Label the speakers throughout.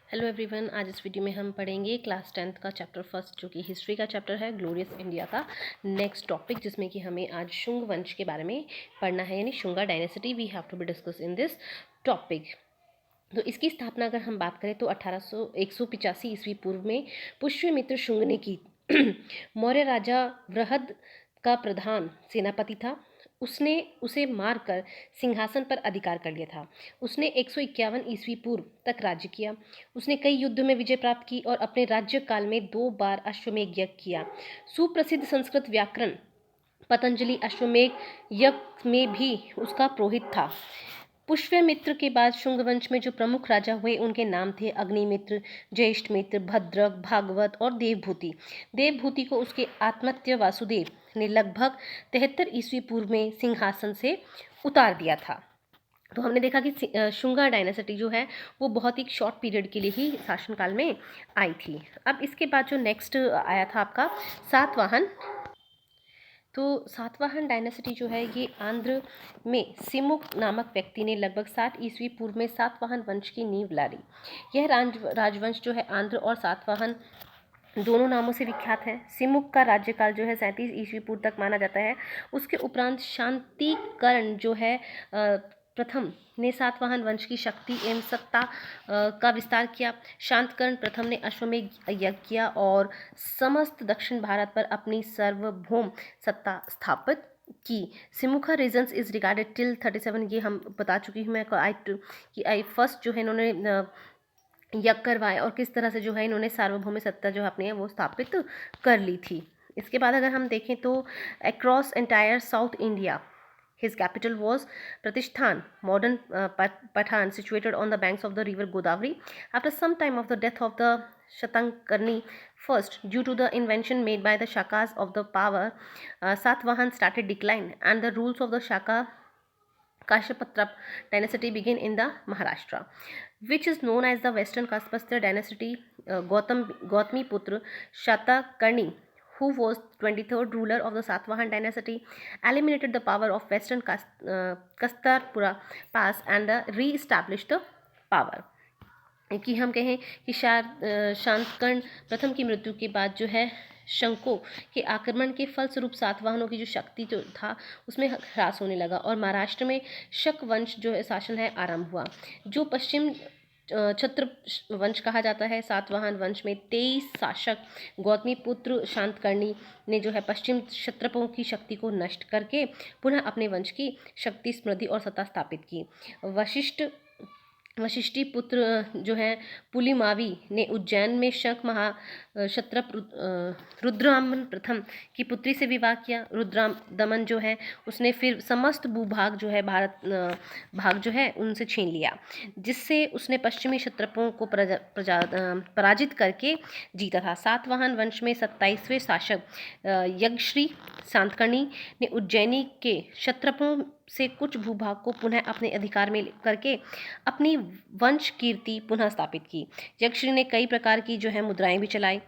Speaker 1: Hello everyone, आज इस video में हम पढ़ेंगे क्लास 10th का चैप्टर फर्स्ट, जो कि हिस्ट्री का चैप्टर है, ग्लोरियस इंडिया का नेक्स्ट टॉपिक, जिसमें कि हमें आज शुंग वंश के बारे में पढ़ना है, यानी Shunga dynasty we have to be discuss in this topic. तो इसकी स्थापना अगर हम बात करें तो 185 ईस्वी पूर्व में पुष्यमित्र शुंग ने की। मौर्य राजा वृहद का प्रधान सेनापति था। उसने उसे मारकर सिंहासन पर अधिकार कर लिया था। उसने 151 ईस्वी पूर्व तक राज्य किया। उसने कई युद्धों में विजय प्राप्त की और अपने राज्य काल में 2 बार अश्वमेध यज्ञ किया। सुप्रसिद्ध संस्कृत व्याकरण पतंजलि अश्वमेध यज्ञ में भी उसका पुरोहित था। पुष्यमित्र के बाद शुंग वंश में जो प्रमुख राजा हुए उनके नाम थे अग्निमित्र, ज्येष्ठमित्र, भद्रक, भागवत और देवभूति। देवभूति को उसके आत्महत्या वासुदेव ने लगभग 73 ईस्वी पूर्व में सिंहासन से उतार दिया था। तो हमने देखा कि शुंगा डायनेसिटी जो है वो बहुत ही शॉर्ट पीरियड के लिए ही शासनकाल में आई थी। अब इसके बाद जो नेक्स्ट आया था आपका सातवाहन। तो सातवाहन डायनेसिटी जो है ये आंध्र में सिमुक नामक व्यक्ति ने लगभग 7 ईस्वी पूर्व में सातवाहन वंश की नींव ला दी। यह राजवंश जो है आंध्र और सातवाहन दोनों नामों से विख्यात है। सिमुक का राज्यकाल जो है 37 ईस्वी पूर्व तक माना जाता है। उसके उपरांत शांतिकर्ण जो है प्रथम ने सातवाहन वंश की शक्ति एवं सत्ता का विस्तार किया। शांतकर्ण प्रथम ने अश्वमेध यज्ञ किया और समस्त दक्षिण भारत पर अपनी सार्वभौम सत्ता स्थापित की। सिमुखा रीजन्स इज रिगार्डेड टिल 37, ये हम बता चुकी हूँ मैं कि आई फर्स्ट जो है इन्होंने यज्ञ करवाए और किस तरह से जो है इन्होंने सार्वभौमिक सत्ता जो अपनी है वो स्थापित कर ली थी। इसके बाद अगर हम देखें तो across entire south India his capital was Pratishthan, modern Pathan, situated on the banks of the river Godavari. After some time of the death of the Shatankarni first, due to the invention made by the Shakas of the power, Satvahan started decline and the rules of the Shaka Kashapatra dynasty began in the Maharashtra, which is known as the Western Kashapatra dynasty. Gautami Putra Shatakarni, who was 23rd ruler of the Satvahan dynasty, eliminated the power of Western Kastarpura Pass and re-established the power. कि हम कहें कि शांतकर्ण प्रथम की मृत्यु के बाद जो है शंको के आक्रमण के फलस्वरूप सातवाहनों की जो शक्ति जो था उसमें ह्रास होने लगा और महाराष्ट्र में शक वंश जो है शासन है आरंभ हुआ, जो पश्चिम छत्र वंश कहा जाता है। सातवाहन वंश में 23 शासक गौतमी पुत्र शांतकर्णी ने जो है पश्चिम क्षत्रपों की शक्ति को नष्ट करके पुनः अपने वंश की शक्ति, समृद्धि और सत्ता स्थापित की। वशिष्ठी पुत्र जो है पुलिमावी ने उज्जैन में शक क्षत्रप रुद्रदमन प्रथम की पुत्री से विवाह किया। रुद्रदमन जो है उसने फिर समस्त भूभाग जो है भारत भाग जो है उनसे छीन लिया, जिससे उसने पश्चिमी क्षत्रपों को पराजित करके जीता था। सातवाहन वंश में 27वें शासक यज्ञश्री शांतकर्णी ने उज्जैनी के क्षत्रपों से कुछ भूभाग को पुनः अपने अधिकार में करके अपनी वंश कीर्ति पुनः स्थापित की। यक्षश्री ने कई प्रकार की जो है मुद्राएं भी चलाई,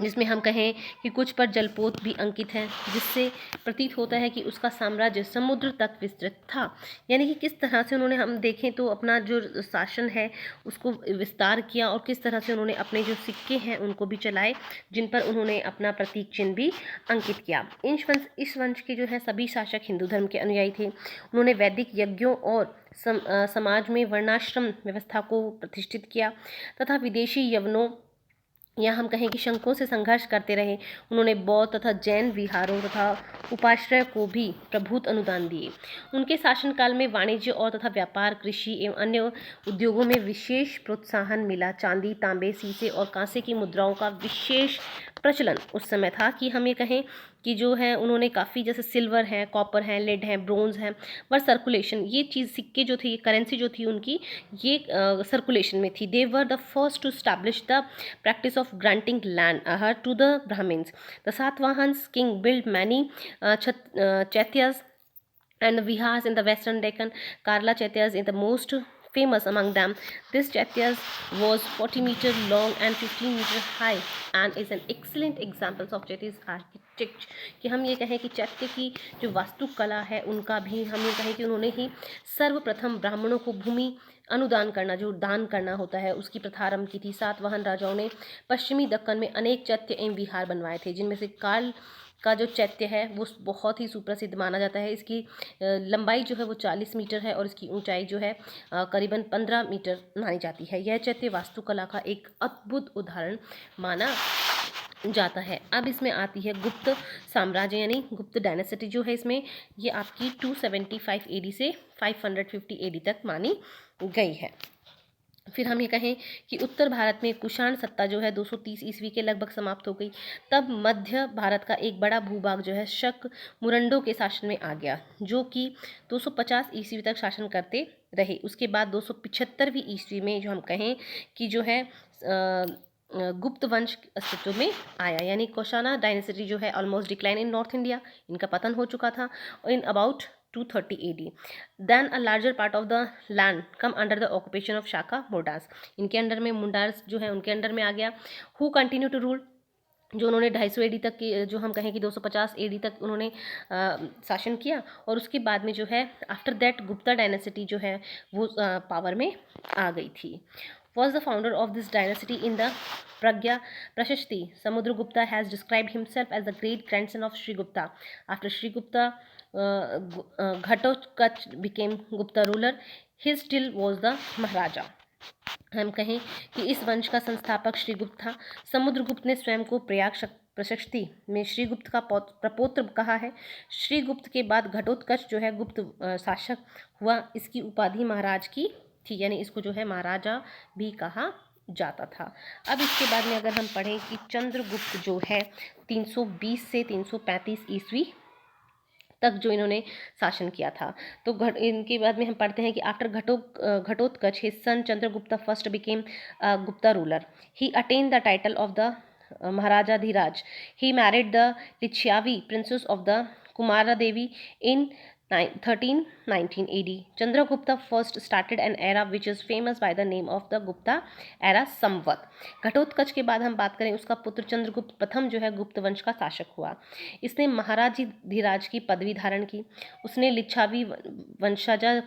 Speaker 1: जिसमें हम कहें कि कुछ पर जलपोत भी अंकित हैं, जिससे प्रतीत होता है कि उसका साम्राज्य समुद्र तक विस्तृत था। यानी कि किस तरह से उन्होंने, हम देखें तो अपना जो शासन है उसको विस्तार किया और किस तरह से उन्होंने अपने जो सिक्के हैं उनको भी चलाए, जिन पर उन्होंने अपना प्रतीक चिन्ह भी अंकित किया। इस वंश के जो है सभी शासक हिंदू धर्म के अनुयायी थे। उन्होंने वैदिक यज्ञों और समाज में वर्णाश्रम व्यवस्था को प्रतिष्ठित किया तथा विदेशी यवनों या हम कहें कि शंकों से संघर्ष करते रहे। उन्होंने बौद्ध तथा जैन विहारों तथा उपाश्रय को भी प्रभुत्व अनुदान दिए। उनके शासनकाल में वाणिज्य और तथा व्यापार, कृषि एवं अन्य उद्योगों में विशेष प्रोत्साहन मिला। चांदी, तांबे, सीसे और कांसे की मुद्राओं का विशेष प्रचलन उस समय था कि हम ये कहें कि जो है उन्होंने काफ़ी, जैसे सिल्वर है, कॉपर है, लेड है, ब्रोंज है, वर सर्कुलेशन, ये चीज़ सिक्के जो थी, करेंसी जो थी उनकी, ये सर्कुलेशन में थी। They were the first to establish the practice of granting land to the Brahmins. The Satvahans king built many chaityas and vihars in the western Deccan. Karla chaityas is the most famous among them. This chaityas was 40 meters long and 15 meters high and is an excellent example of Chaityas architecture. कि हम ये कहें कि चैत्य की जो वास्तुकला है उनका भी हम ये कहें कि उन्होंने ही सर्वप्रथम ब्राह्मणों को भूमि अनुदान करना, जो दान करना होता है, उसकी प्रथा आरंभ की थी। सातवाहन राजाओं ने पश्चिमी दक्कन में अनेक चैत्य एवं विहार बनवाए थे, जिनमें से काल का जो चैत्य है वो बहुत ही सुप्रसिद्ध माना जाता है। इसकी लंबाई जो है वो 40 मीटर है और इसकी ऊंचाई जो है करीबन 15 मीटर मानी जाती है। यह चैत्य वास्तुकला का एक अद्भुत उदाहरण माना जाता है। अब इसमें आती है गुप्त साम्राज्य यानी गुप्त डायनेसिटी जो है इसमें, ये आपकी 275 एडी से 550 एडी तक मानी गई है। फिर हम ये कहें कि उत्तर भारत में कुषाण सत्ता जो है 230 ईस्वी के लगभग समाप्त हो गई। तब मध्य भारत का एक बड़ा भूभाग जो है शक मुरंडों के शासन में आ गया, जो कि 250 ईस्वी तक शासन करते रहे। उसके बाद 275वीं ईस्वी में जो हम कहें कि जो है गुप्त वंश अस्तित्व में आया, यानी कुषाणा डायनेसिटी जो है almost decline in north India, इनका पतन हो चुका था in about 230 AD. Then a larger part of the land come under the occupation of Shaka Murdas. इनके अंडर में मुंडार्स जो है उनके अंडर में आ गया। Who continue to rule, जो उन्होंने 250 AD तक की, जो हम कहें कि 250 AD तक उन्होंने शासन किया। और उसके बाद में जो है आफ्टर दैट गुप्ता डायनेसिटी जो है वो पावर में आ गई थी। Was the founder of this dynasty in the Pragya Prashasti. Samudragupta has described himself as the great grandson of Sri Gupta. After Sri Gupta Ghatotkacha became Gupta ruler, he still was the Maharaja. हम कहें कि इस वंश का संस्थापक श्रीगुप्त था। समुद्रगुप्त ने स्वयं को प्रयाग प्रशस्ति में श्रीगुप्त का प्रपौत्र कहा है। श्रीगुप्त के बाद घटोत्कच जो है गुप्त शासक हुआ। इसकी उपाधि महाराज की थी, यानी इसको जो है महाराजा भी कहा जाता था। अब इसके बाद में अगर हम पढ़ें कि चंद्रगुप्त जो है 320 से 335 ईस्वी तक जो इन्होंने शासन किया था। तो इनके बाद में हम पढ़ते हैं कि after Ghatotkacha his son Chandragupta first became Gupta ruler. He attain the title of the Maharaja Dhiraj. He married the Lichchhavi princess of the Kumara Devi in 1319 AD. Chandragupta first started an era which is famous by the name of the Gupta era संवत। घटोत्कच के बाद हम बात करें उसका पुत्र चंद्रगुप्त प्रथम जो है गुप्त वंश का शासक हुआ। इसने महाराजी धीराज की पदवी धारण की। उसने लिच्छावी वंशजा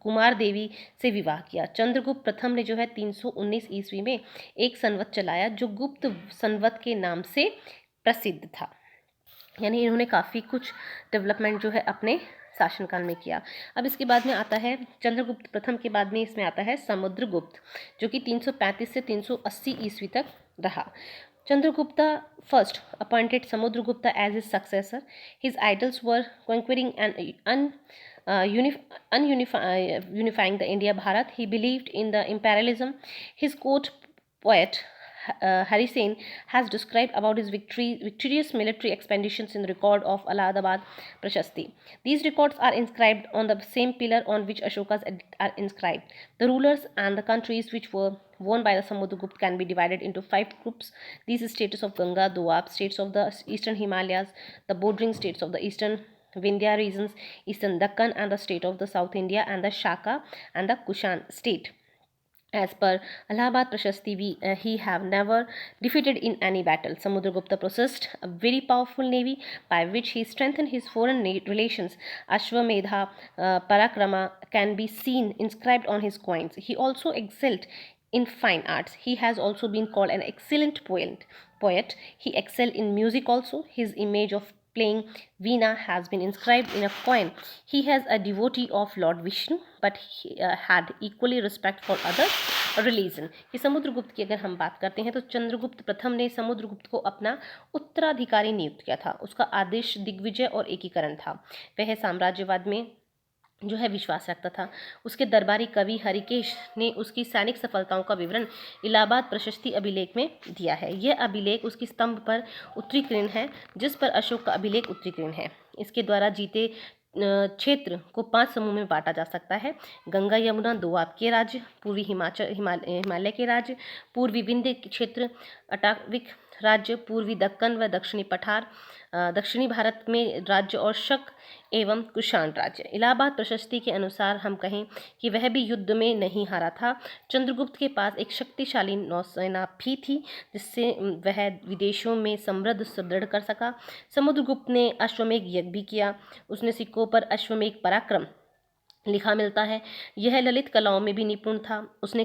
Speaker 1: कुमार देवी से विवाह किया। चंद्रगुप्त प्रथम ने जो है 319 ईस्वी में एक संवत चलाया जो गुप्त संवत के नाम से प्रसिद्ध था, यानी इन्होंने काफ़ी कुछ डेवलपमेंट जो है अपने शासनकाल में किया। अब इसके बाद में आता है चंद्रगुप्त प्रथम के बाद में इसमें आता है समुद्रगुप्त, जो कि 335 से 380 ईस्वी तक रहा। Chandragupta first appointed Samudragupta as his successor. His idols were conquering and unifying the India Bharat. He believed in the imperialism. His court poet Hari Sen has described about his victorious military expeditions in the record of Allahabad Prashasti. These records are inscribed on the same pillar on which Ashoka's are inscribed. The rulers and the countries which were won by the Samudragupta can be divided into 5 groups. These states of Ganga, Doab, states of the eastern Himalayas, the bordering states of the eastern Vindhya regions, eastern Dakkan and the state of the South India, and the Shaka and the Kushan state. As per Allahabad Prashasti, he have never defeated in any battle. Samudragupta possessed a very powerful navy by which he strengthened his foreign relations. Ashwamedha Parakrama can be seen inscribed on his coins. He also excelled in fine arts. He has also been called an excellent poet. He excelled in music also. His image of playing Veena has been inscribed in a coin. He has a devotee of Lord Vishnu, but he had equally respect for other religion. कि समुद्रगुप्त की अगर हम बात करते हैं तो चंद्रगुप्त प्रथम ने समुद्रगुप्त को अपना उत्तराधिकारी नियुक्त किया था। उसका आदेश दिग्विजय और एकीकरण था। वह साम्राज्यवाद में जो है विश्वास रखता था। उसके दरबारी कवि हरिकेश ने उसकी सैनिक सफलताओं का विवरण इलाहाबाद प्रशस्ति अभिलेख में दिया है। यह अभिलेख उसकी स्तंभ पर उत्तरीकृत है, जिस पर अशोक का अभिलेख उत्तरीकृत है। इसके द्वारा जीते क्षेत्र को 5 समूह में बांटा जा सकता है। गंगा यमुना दोआब के राज्य, पूर्वी हिमालय के राज्य, पूर्वी विंध्य क्षेत्र, अटाविक राज्य, पूर्वी दक्कन व दक्षिणी पठार, दक्षिणी भारत में राज्य और शक एवं कुषाण राज्य। इलाहाबाद प्रशस्ति के अनुसार हम कहें कि वह भी युद्ध में नहीं हारा था। चंद्रगुप्त के पास एक शक्तिशाली नौसेना भी थी, जिससे वह विदेशों में समृद्ध सुदृढ़ कर सका। समुद्रगुप्त ने अश्वमेध यज्ञ भी किया। उसने सिक्कों पर अश्वमेध पराक्रम लिखा मिलता है। यह ललित कलाओं में भी निपुण था। उसे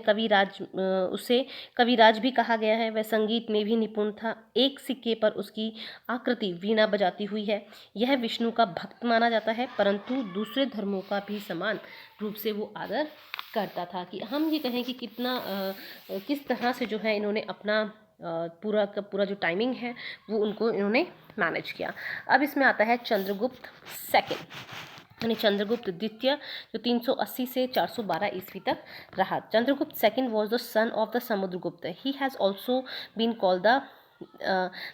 Speaker 1: कविराज भी कहा गया है। वह संगीत में भी निपुण था। एक सिक्के पर उसकी आकृति वीणा बजाती हुई है। यह विष्णु का भक्त माना जाता है, परंतु दूसरे धर्मों का भी समान रूप से वो आदर करता था। कि हम ये कहें कि किस तरह से जो है इन्होंने अपना पूरा का पूरा जो टाइमिंग है वो उनको इन्होंने मैनेज किया। अब इसमें आता है चंद्रगुप्त सेकंड, यानी चंद्रगुप्त द्वितीय, जो 380 से 412 ईस्वी तक रहा। Chandragupta second was the son of the Samudragupta. He has also been called the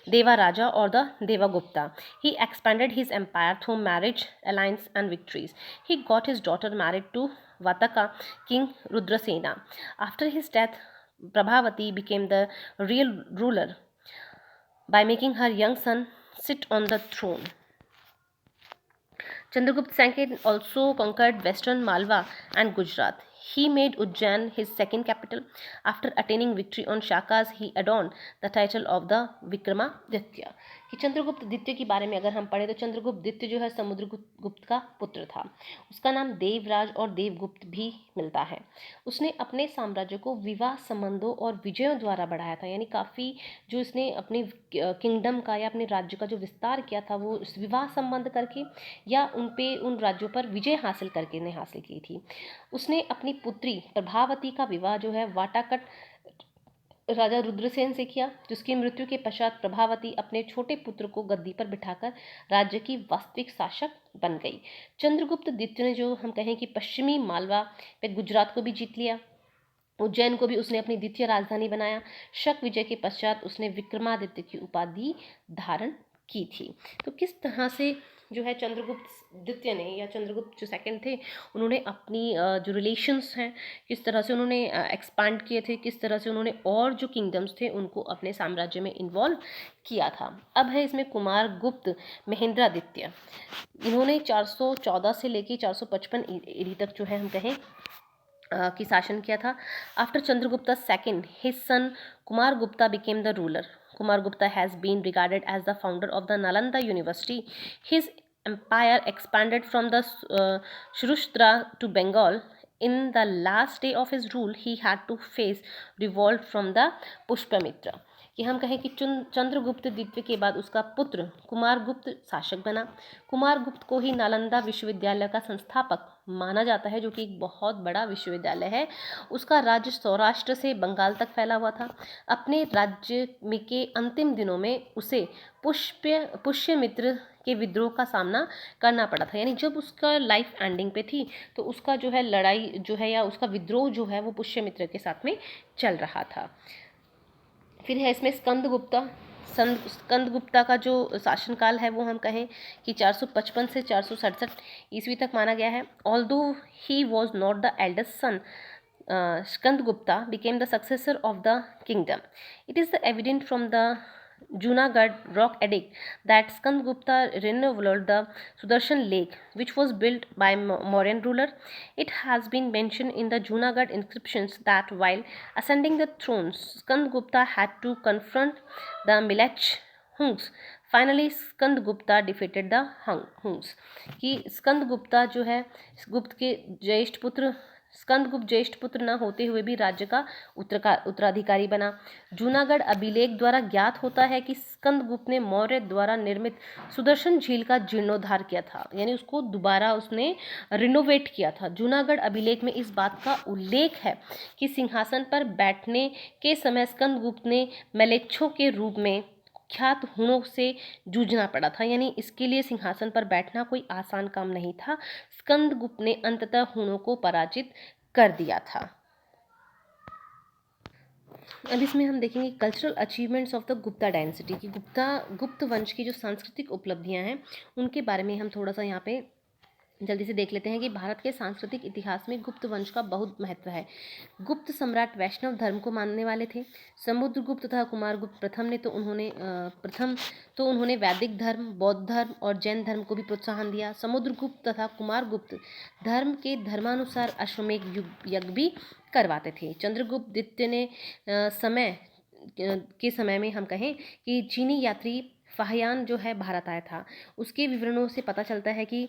Speaker 1: Deva Raja or the Devagupta. He expanded his empire through marriage, alliance, and victories. He got his daughter married to Vataka king Rudrasena. After his death, Prabhavati became the real ruler by making her young son sit on the throne. Chandragupta II also conquered western Malwa and Gujarat. He made Ujjain his second capital. After attaining victory on Shakas, he adorned the title of the Vikramaditya. कि चंद्रगुप्त द्वितीय के बारे में अगर हम पढ़ें तो चंद्रगुप्त द्वितीय जो है समुद्रगुप्त का पुत्र था। उसका नाम देवराज और देवगुप्त भी मिलता है। उसने अपने साम्राज्य को विवाह संबंधों और विजयों द्वारा बढ़ाया था। यानी काफ़ी जो इसने अपने किंगडम का या अपने राज्य का जो विस्तार किया था वो विवाह संबंध करके या उन राज्यों पर विजय हासिल करके ने हासिल की थी। उसने अपनी पुत्री प्रभावती का विवाह जो है वाटाकट राजा रुद्रसेन से किया, जिसकी मृत्यु के पश्चात प्रभावती अपने छोटे पुत्र को गद्दी पर बिठाकर राज्य की वास्तविक शासक बन गई। चंद्रगुप्त द्वितीय ने जो हम कहें कि पश्चिमी मालवा पे गुजरात को भी जीत लिया। उज्जैन को भी उसने अपनी द्वितीय राजधानी बनाया। शक विजय के पश्चात उसने विक्रमादित्य की उपाधि धारण की थी। तो किस तरह से जो है चंद्रगुप्त द्वितीय ने या चंद्रगुप्त जो सेकंड थे उन्होंने अपनी जो रिलेशंस हैं किस तरह से उन्होंने एक्सपांड किए थे, किस तरह से उन्होंने और जो किंगडम्स थे उनको अपने साम्राज्य में इन्वॉल्व किया था। अब है इसमें कुमार गुप्त महेंद्रादित्य। इन्होंने 414 से लेके 455 ईस्वी तक जो है हम कहें की शासन किया था। After Chandragupta second his son Kumar Gupta became the ruler. Kumar Gupta has been regarded as the founder of the Nalanda University. His empire expanded from the Shrustra to Bengal. In the last day of his rule, he had to face revolt from the Pushpamitra. कि हम कहें कि चंद्रगुप्त द्वितीय के बाद उसका पुत्र कुमारगुप्त शासक बना। कुमारगुप्त को ही नालंदा विश्वविद्यालय का संस्थापक माना जाता है, जो कि एक बहुत बड़ा विश्वविद्यालय है। उसका राज्य सौराष्ट्र से बंगाल तक फैला हुआ था। अपने राज्य में के अंतिम दिनों में उसे पुष्यमित्र के विद्रोह का सामना करना पड़ा था। यानी जब उसका लाइफ एंडिंग पे थी तो उसका जो है लड़ाई जो है या उसका विद्रोह जो है वो पुष्यमित्र के साथ में चल रहा था। फिर है इसमें स्कंदगुप्ता का जो शासनकाल है वो हम कहें कि 455 से 467 ईस्वी तक माना गया है। Although he was not the eldest son, Skandagupta became the successor of the kingdom. It is evident from the Junagadh rock edict that Skandgupta renovated the Sudarshan Lake, which was built by Mauryan ruler. It has been mentioned in the Junagadh inscriptions that while ascending the throne, Skandgupta had to confront the Milech Hungs. Finally, Skandgupta defeated the Hungs. कि स्कंदगुप्ता जो है गुप्त के ज्येष्ठ पुत्र स्कंदगुप्त ज्येष्ठ पुत्र न होते हुए भी राज्य का उत्तराधिकारी बना। जूनागढ़ अभिलेख द्वारा ज्ञात होता है कि स्कंदगुप्त ने मौर्य द्वारा निर्मित सुदर्शन झील का जीर्णोद्धार किया था, यानी उसको दोबारा उसने रिनोवेट किया था। जूनागढ़ अभिलेख में इस बात का उल्लेख है कि सिंहासन पर बैठने के समय स्कंदगुप्त ने मैलेच्छों के रूप में ख्यात हुणों से जूझना पड़ा था। यानी इसके लिए सिंहासन पर बैठना कोई आसान काम नहीं था। स्कंदगुप्त ने अंततः हुणों को पराजित कर दिया था। अब इसमें हम देखेंगे cultural achievements of the Gupta dynasty की गुप्त वंश की जो सांस्कृतिक उपलब्धियां हैं उनके बारे में हम थोड़ा सा यहाँ पे जल्दी से देख लेते हैं कि भारत के सांस्कृतिक इतिहास में गुप्त वंश का बहुत महत्व है। गुप्त सम्राट वैष्णव धर्म को मानने वाले थे। समुद्रगुप्त तथा कुमारगुप्त प्रथम तो उन्होंने वैदिक धर्म, बौद्ध धर्म और जैन धर्म को भी प्रोत्साहन दिया। समुद्रगुप्त तथा कुमारगुप्त धर्म के धर्मानुसार अश्वमेध यज्ञ भी करवाते थे। चंद्रगुप्त द्वितीय ने समय में हम कहें कि चीनी यात्री फाहियान जो है भारत आया था। उसके विवरणों से पता चलता है कि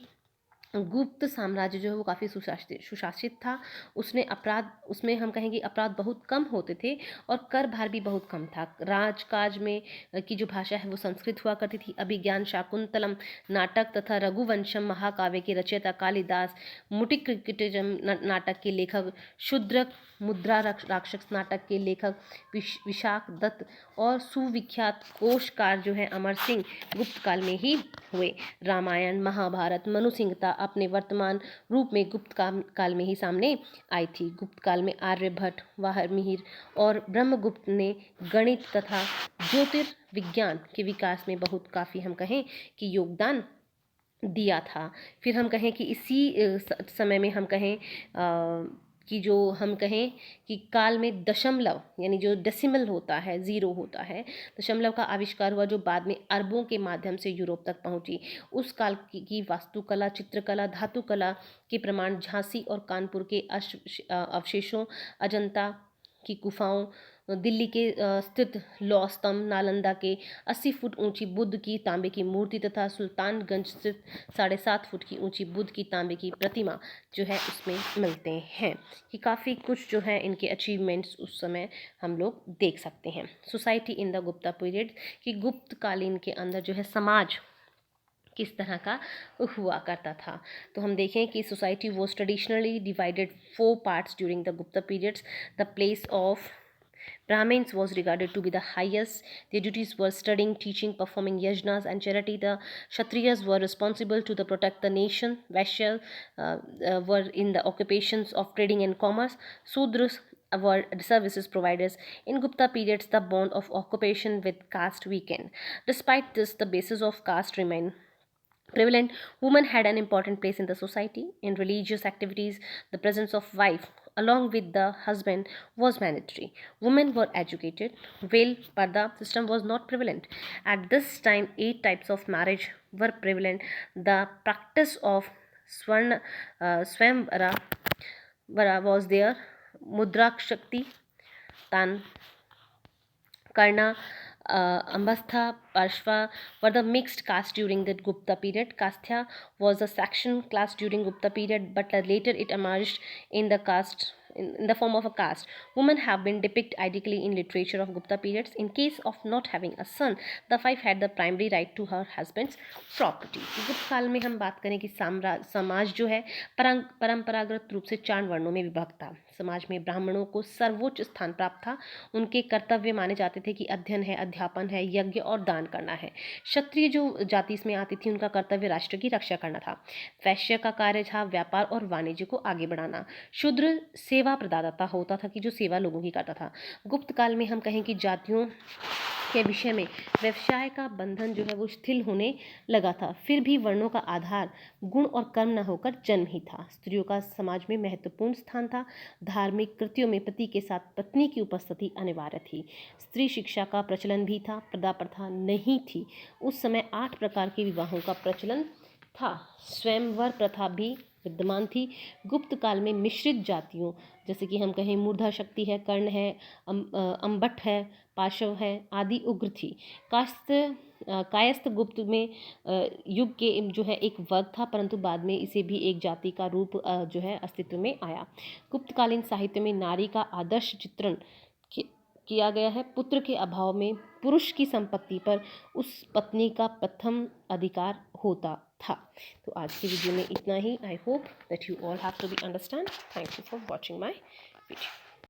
Speaker 1: गुप्त साम्राज्य जो है वो काफ़ी सुशासित था। उसमें हम कहेंगे अपराध बहुत कम होते थे और कर भार भी बहुत कम था। राजकाज में की जो भाषा है वो संस्कृत हुआ करती थी। अभिज्ञान शाकुंतलम नाटक तथा रघुवंशम महाकाव्य के रचयिता कालिदास, मुटिक्रिटिजम नाटक के लेखक शूद्रक, मुद्रा राक्षस नाटक के लेखक विशाख दत्त और सुविख्यात कोशकार जो है अमर सिंह गुप्त काल में ही हुए। रामायण, महाभारत, मनु संहिता अपने वर्तमान रूप में गुप्त काल में ही सामने आई थी। गुप्त काल में आर्यभट्ट, वाल्मीकि और ब्रह्मगुप्त ने गणित तथा ज्योतिर्विज्ञान के विकास में बहुत काफ़ी हम कहें कि योगदान दिया था। फिर हम कहें कि इसी समय में हम कहें कि जो हम कहें कि काल में दशमलव यानी जो डेसिमल होता है, ज़ीरो होता है, दशमलव का आविष्कार हुआ जो बाद में अरबों के माध्यम से यूरोप तक पहुंची। उस काल की वास्तुकला, चित्रकला, धातुकला के प्रमाण झांसी और कानपुर के अवशेषों, अजंता की गुफाओं, दिल्ली के स्थित लौह स्तंभ, नालंदा के 80 फुट ऊंची बुद्ध की तांबे की मूर्ति तथा सुल्तानगंज स्थित 7.5 फुट की ऊंची बुद्ध की तांबे की प्रतिमा जो है उसमें मिलते हैं कि काफ़ी कुछ जो है इनके अचीवमेंट्स उस समय हम लोग देख सकते हैं। Society in the Gupta period कि गुप्त कालीन के अंदर जो है समाज किस तरह का हुआ करता था। तो हम देखें कि society was traditionally divided 4 parts during the Gupta periods. The place of Brahmins was regarded to be the highest. Their duties were studying, teaching, performing yajnas and charity. The Kshatriyas were responsible to protect the nation. Vaishyas were in the occupations of trading and commerce. Sudras were services providers. In Gupta periods, the bond of occupation with caste weakened. Despite this, the basis of caste remained prevalent. Women had an important place in the society. In religious activities, the presence of wife along with the husband was mandatory. Women were educated. Veil parda system was not prevalent. At this time, 8 types of marriage were prevalent. The practice of swamvara was there. Mudrakshakti, Tan Karna, Ambastha, Parshva were the mixed caste during the Gupta period. Kastya was a section class during Gupta period, but later it emerged in the caste in the form of a caste. Women have been depicted ideally in literature of Gupta periods. In case of not having a son, the wife had the primary right to her husband's property. गुप्त काल में हम बात करें कि समाज जो है परंपरागत रूप से 4 वर्णों में विभक्त था। समाज में ब्राह्मणों को सर्वोच्च स्थान प्राप्त था। उनके कर्तव्य माने जाते थे कि अध्ययन है, अध्यापन है, यज्ञ और दान करना है। क्षत्रिय जो जाति इसमें आती थी उनका कर्तव्य राष्ट्र की रक्षा करना था। वैश्य का कार्य था व्यापार और वाणिज्य को आगे बढ़ाना। शूद्र सेवा प्रदाता होता था कि जो सेवा लोगों की करता था। गुप्त काल में हम कहें कि जातियों के विषय में व्यवसाय का बंधन जो है वो शिथिल होने लगा था। फिर भी वर्णों का आधार गुण और कर्म न होकर जन्म ही था। स्त्रियों का समाज में महत्वपूर्ण स्थान था। धार्मिक कृत्यों में पति के साथ पत्नी की उपस्थिति अनिवार्य थी। स्त्री शिक्षा का प्रचलन भी था। प्रदा प्रथा नहीं थी। उस समय 8 प्रकार के विवाहों का प्रचलन था। स्वयंवर प्रथा भी विद्यमान थी। गुप्त काल में मिश्रित जातियों जैसे कि हम कहें मूर्धा शक्ति है, कर्ण है, अम्बट है, पाशव है आदि उग्र थी। कायस्थ गुप्त में युग के जो है एक वर्ग था, परंतु बाद में इसे भी एक जाति का रूप जो है अस्तित्व में आया। गुप्तकालीन साहित्य में नारी का आदर्श चित्रण किया गया है। पुत्र के अभाव में पुरुष की संपत्ति पर उस पत्नी का प्रथम अधिकार होता था। तो आज की वीडियो में इतना ही। I hope that you all have to be understand. Thank you for watching my video.